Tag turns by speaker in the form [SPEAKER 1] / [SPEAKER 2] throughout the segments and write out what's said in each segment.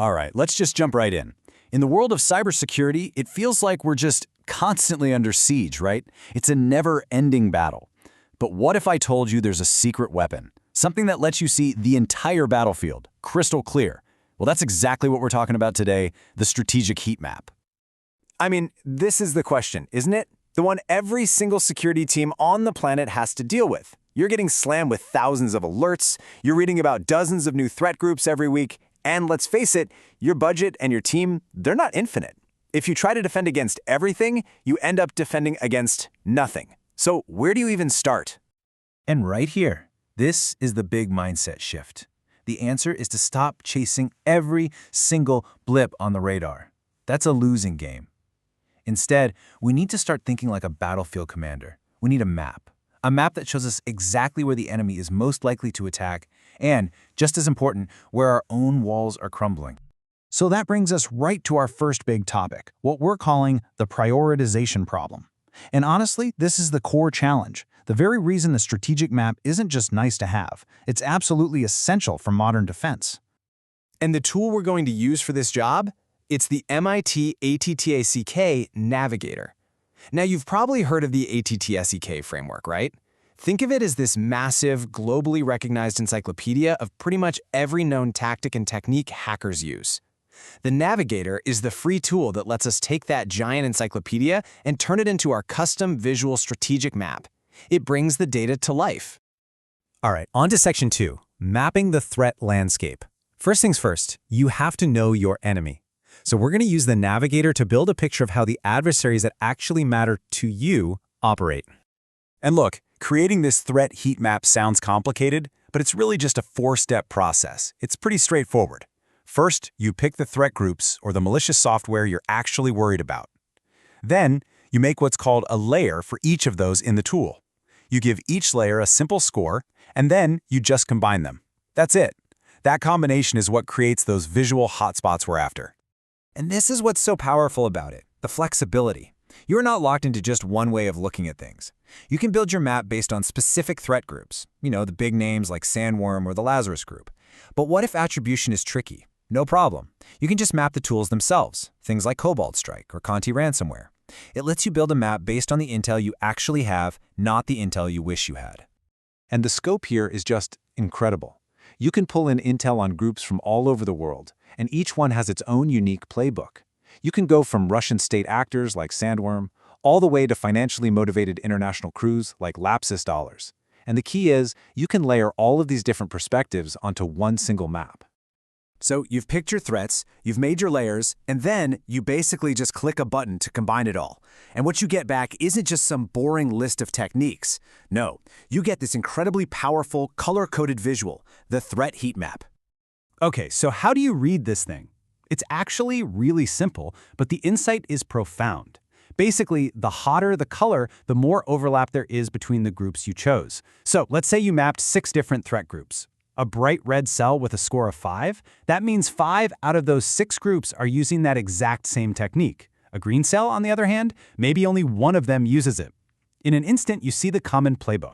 [SPEAKER 1] All right, let's just jump right in. In the world of cybersecurity, it feels like we're just constantly under siege, right? It's a never-ending battle. But what if I told you there's a secret weapon? Something that lets you see the entire battlefield, crystal clear. Well, that's exactly what we're talking about today, the strategic heat map.
[SPEAKER 2] I mean, this is the question, isn't it? The one every single security team on the planet has to deal with. You're getting slammed with thousands of alerts, you're reading about dozens of new threat groups every week, and let's face it, your budget and your team, they're not infinite. If you try to defend against everything, you end up defending against nothing. So where do you even start?
[SPEAKER 3] And right here, this is the big mindset shift. The answer is to stop chasing every single blip on the radar. That's a losing game. Instead, we need to start thinking like a battlefield commander. We need a map that shows us exactly where the enemy is most likely to attack, and, just as important, where our own walls are crumbling.
[SPEAKER 4] So that brings us right to our first big topic, what we're calling the prioritization problem. And honestly, this is the core challenge. The very reason the strategic map isn't just nice to have, it's absolutely essential for modern defense.
[SPEAKER 2] And the tool we're going to use for this job? It's the MIT ATTACK Navigator. Now, you've probably heard of the ATTSEK framework, right? Think of it as this massive, globally recognized encyclopedia of pretty much every known tactic and technique hackers use. The Navigator is the free tool that lets us take that giant encyclopedia and turn it into our custom visual strategic map. It brings the data to life.
[SPEAKER 5] All right, on to Section 2, mapping the threat landscape. First things first, you have to know your enemy. So we're going to use the Navigator to build a picture of how the adversaries that actually matter to you operate.
[SPEAKER 1] And look, creating this threat heat map sounds complicated, but it's really just a four-step process. It's pretty straightforward. First, you pick the threat groups or the malicious software you're actually worried about. Then, you make what's called a layer for each of those in the tool. You give each layer a simple score, and then you just combine them. That's it. That combination is what creates those visual hotspots we're after.
[SPEAKER 5] And this is what's so powerful about it, the flexibility. You're not locked into just one way of looking at things. You can build your map based on specific threat groups, the big names like Sandworm or the Lazarus Group. But what if attribution is tricky? No problem. You can just map the tools themselves, things like Cobalt Strike or Conti ransomware. It lets you build a map based on the intel you actually have, not the intel you wish you had.
[SPEAKER 6] And the scope here is just incredible. You can pull in intel on groups from all over the world, and each one has its own unique playbook. You can go from Russian state actors like Sandworm, all the way to financially motivated international crews like Lapsus Dollars. And the key is, you can layer all of these different perspectives onto one single map.
[SPEAKER 2] So you've picked your threats, you've made your layers, and then you basically just click a button to combine it all. And what you get back isn't just some boring list of techniques. No, you get this incredibly powerful, color-coded visual, the threat heat map.
[SPEAKER 4] Okay, so how do you read this thing? It's actually really simple, but the insight is profound. Basically, the hotter the color, the more overlap there is between the groups you chose. So let's say you mapped 6 different threat groups. A bright red cell with a score of 5, that means 5 out of those 6 groups are using that exact same technique. A green cell, on the other hand, maybe only one of them uses it. In an instant, you see the common playbook.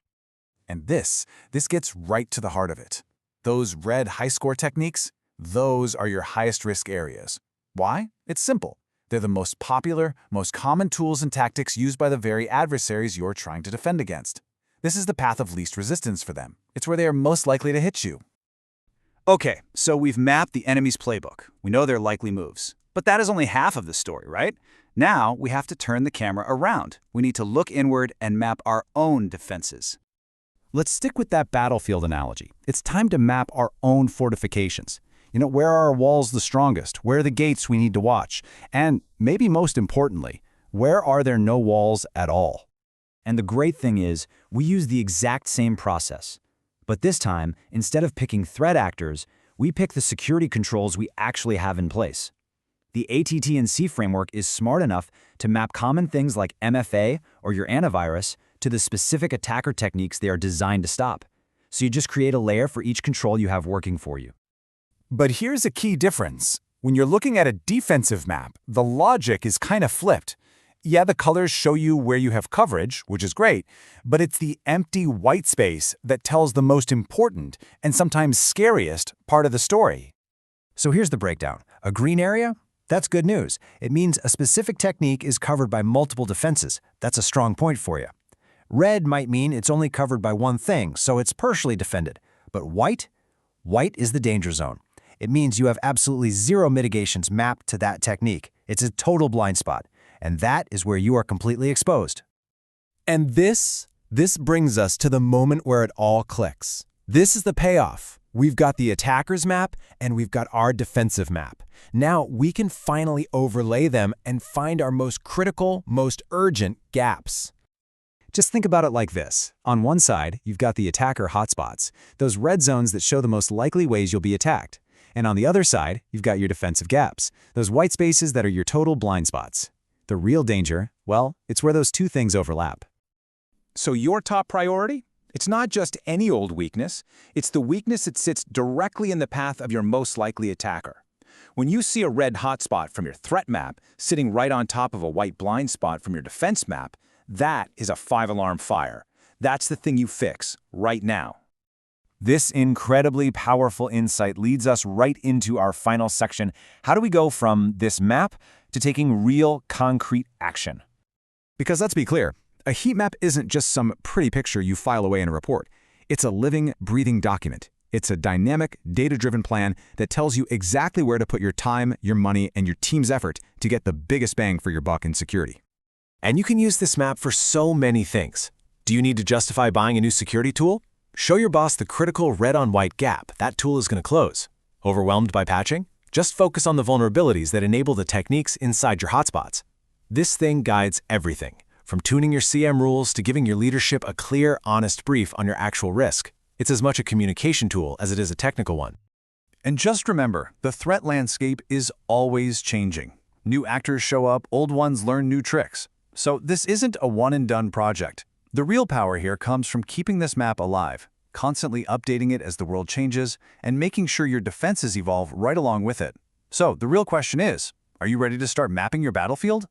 [SPEAKER 1] And this gets right to the heart of it. Those red high-score techniques, those are your highest-risk areas. Why? It's simple. They're the most popular, most common tools and tactics used by the very adversaries you're trying to defend against. This is the path of least resistance for them. It's where they are most likely to hit you.
[SPEAKER 4] Okay, so we've mapped the enemy's playbook. We know their likely moves. But that is only half of the story, right? Now we have to turn the camera around. We need to look inward and map our own defenses. Let's stick with that battlefield analogy. It's time to map our own fortifications. Where are our walls the strongest? Where are the gates we need to watch? And maybe most importantly, where are there no walls at all?
[SPEAKER 3] And the great thing is, we use the exact same process. But this time, instead of picking threat actors, we pick the security controls we actually have in place. The ATT&C framework is smart enough to map common things like MFA or your antivirus to the specific attacker techniques they are designed to stop. So you just create a layer for each control you have working for you.
[SPEAKER 1] But here's a key difference. When you're looking at a defensive map, the logic is kind of flipped. Yeah, the colors show you where you have coverage, which is great, but it's the empty white space that tells the most important and sometimes scariest part of the story.
[SPEAKER 2] So here's the breakdown. A green area? That's good news. It means a specific technique is covered by multiple defenses. That's a strong point for you. Red might mean it's only covered by one thing, so it's partially defended. But white? White is the danger zone. It means you have absolutely zero mitigations mapped to that technique. It's a total blind spot. And that is where you are completely exposed.
[SPEAKER 7] And this brings us to the moment where it all clicks. This is the payoff. We've got the attacker's map and we've got our defensive map. Now we can finally overlay them and find our most critical, most urgent gaps.
[SPEAKER 1] Just think about it like this. On one side, you've got the attacker hotspots, those red zones that show the most likely ways you'll be attacked. And on the other side, you've got your defensive gaps, those white spaces that are your total blind spots. The real danger, well, it's where those two things overlap.
[SPEAKER 6] So your top priority? It's not just any old weakness. It's the weakness that sits directly in the path of your most likely attacker. When you see a red hotspot from your threat map sitting right on top of a white blind spot from your defense map, that is a 5-alarm fire. That's the thing you fix right now.
[SPEAKER 1] This incredibly powerful insight leads us right into our final section. How do we go from this map to taking real, concrete action?
[SPEAKER 4] Because let's be clear, a heat map isn't just some pretty picture you file away in a report. It's a living, breathing document. It's a dynamic, data-driven plan that tells you exactly where to put your time, your money, and your team's effort to get the biggest bang for your buck in security.
[SPEAKER 7] And you can use this map for so many things. Do you need to justify buying a new security tool? Show your boss the critical red-on-white gap that tool is going to close. Overwhelmed by patching? Just focus on the vulnerabilities that enable the techniques inside your hotspots. This thing guides everything, from tuning your CM rules to giving your leadership a clear, honest brief on your actual risk. It's as much a communication tool as it is a technical one.
[SPEAKER 4] And just remember, the threat landscape is always changing. New actors show up, old ones learn new tricks. So this isn't a one-and-done project. The real power here comes from keeping this map alive, constantly updating it as the world changes, and making sure your defenses evolve right along with it. So the real question is, are you ready to start mapping your battlefield?